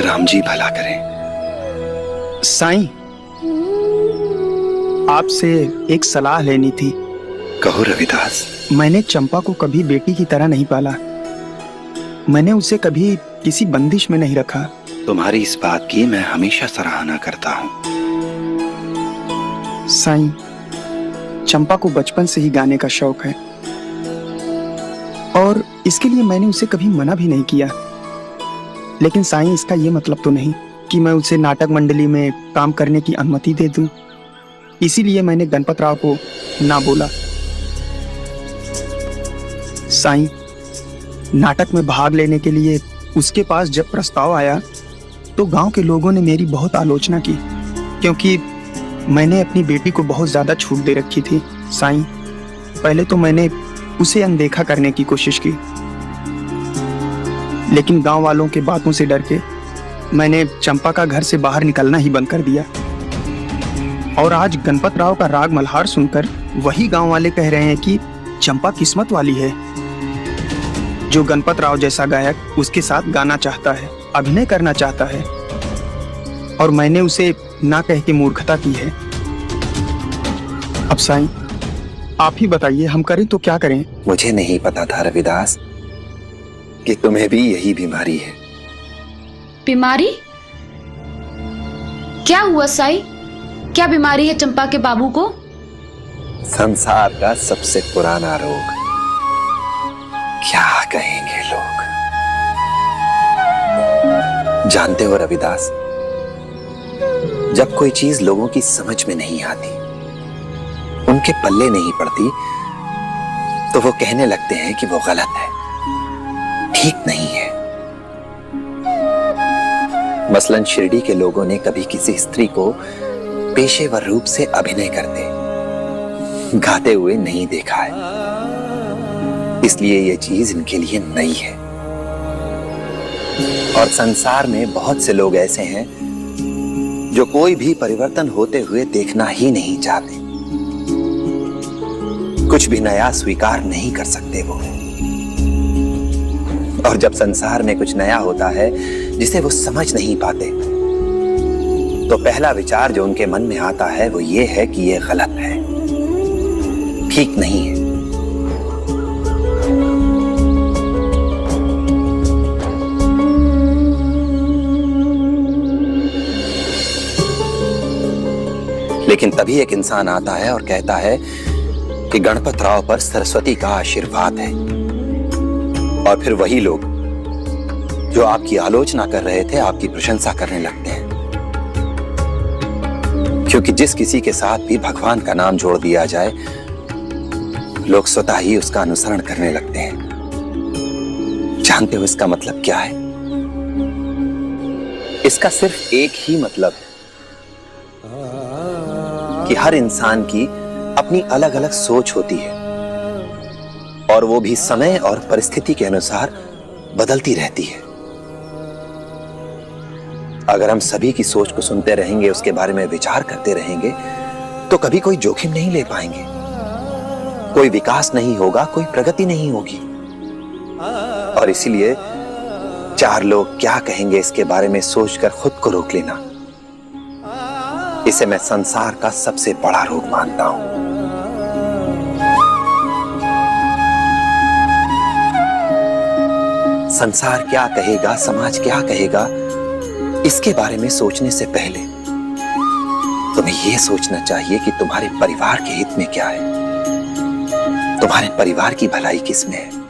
राम जी भला करें। साईं, आपसे एक सलाह लेनी थी। कहो रविदास। मैंने चंपा को कभी बेटी की तरह नहीं पाला। मैंने उसे कभी किसी बंदिश में नहीं रखा। तुम्हारी इस बात की मैं हमेशा सराहना करता हूँ। साईं, चंपा को बचपन से ही गाने का शौक है और इसके लिए मैंने उसे कभी मना भी नहीं किया। लेकिन साईं, इसका ये मतलब तो नहीं कि मैं उसे नाटक मंडली में काम करने की अनुमति दे दूं। इसीलिए मैंने गणपत राव को ना बोला। साईं, नाटक में भाग लेने के लिए उसके पास जब प्रस्ताव आया तो गांव के लोगों ने मेरी बहुत आलोचना की, क्योंकि मैंने अपनी बेटी को बहुत ज्यादा छूट दे रखी थी। साईं, पहले तो मैंने उसे अनदेखा करने की कोशिश की, लेकिन गांव वालों के बातों से डर के मैंने चंपा का घर से बाहर निकलना ही बंद कर दिया। और आज गणपत राव का राग मल्हार सुनकर वही गांव वाले कह रहे हैं कि चंपा किस्मत वाली है, जो गणपत राव जैसा गायक उसके साथ गाना चाहता है, अभिनय करना चाहता है, और मैंने उसे ना कह के मूर्खता की है। अब साईं, आप ही बताइए, हम करें तो क्या करें? मुझे नहीं पता था रविदास कि तुम्हें भी यही बीमारी है। बीमारी? क्या हुआ साईं? क्या बीमारी है चंपा के बाबू को? संसार का सबसे पुराना रोग। क्या कहेंगे लोग? जानते हो रविदास, जब कोई चीज लोगों की समझ में नहीं आती, उनके पल्ले नहीं पड़ती, तो वो कहने लगते हैं कि वो गलत है, ठीक नहीं है। मसलन शिरडी के लोगों ने कभी किसी स्त्री को पेशेवर रूप से अभिनय करते, गाते हुए नहीं देखा है, इसलिए ये चीज इनके लिए नई है। और संसार में बहुत से लोग ऐसे हैं जो कोई भी परिवर्तन होते हुए देखना ही नहीं चाहते, कुछ भी नया स्वीकार नहीं कर सकते वो। और जब संसार में कुछ नया होता है जिसे वो समझ नहीं पाते, तो पहला विचार जो उनके मन में आता है वो ये है कि ये गलत है, ठीक नहीं है। लेकिन तभी एक इंसान आता है और कहता है कि गणपत राव पर सरस्वती का आशीर्वाद है, और फिर वही लोग जो आपकी आलोचना कर रहे थे आपकी प्रशंसा करने लगते हैं, क्योंकि जिस किसी के साथ भी भगवान का नाम जोड़ दिया जाए, लोग स्वतः ही उसका अनुसरण करने लगते हैं। जानते हो इसका मतलब क्या है? इसका सिर्फ एक ही मतलब है कि हर इंसान की अपनी अलग अलग सोच होती है, और वो भी समय और परिस्थिति के अनुसार बदलती रहती है। अगर हम सभी की सोच को सुनते रहेंगे, उसके बारे में विचार करते रहेंगे, तो कभी कोई जोखिम नहीं ले पाएंगे, कोई विकास नहीं होगा, कोई प्रगति नहीं होगी। और इसीलिए चार लोग क्या कहेंगे इसके बारे में सोचकर खुद को रोक लेना, इसे मैं संसार का सबसे बड़ा रोग मानता हूं। संसार क्या कहेगा, समाज क्या कहेगा, इसके बारे में सोचने से पहले तुम्हें यह सोचना चाहिए कि तुम्हारे परिवार के हित में क्या है, तुम्हारे परिवार की भलाई किसमें है।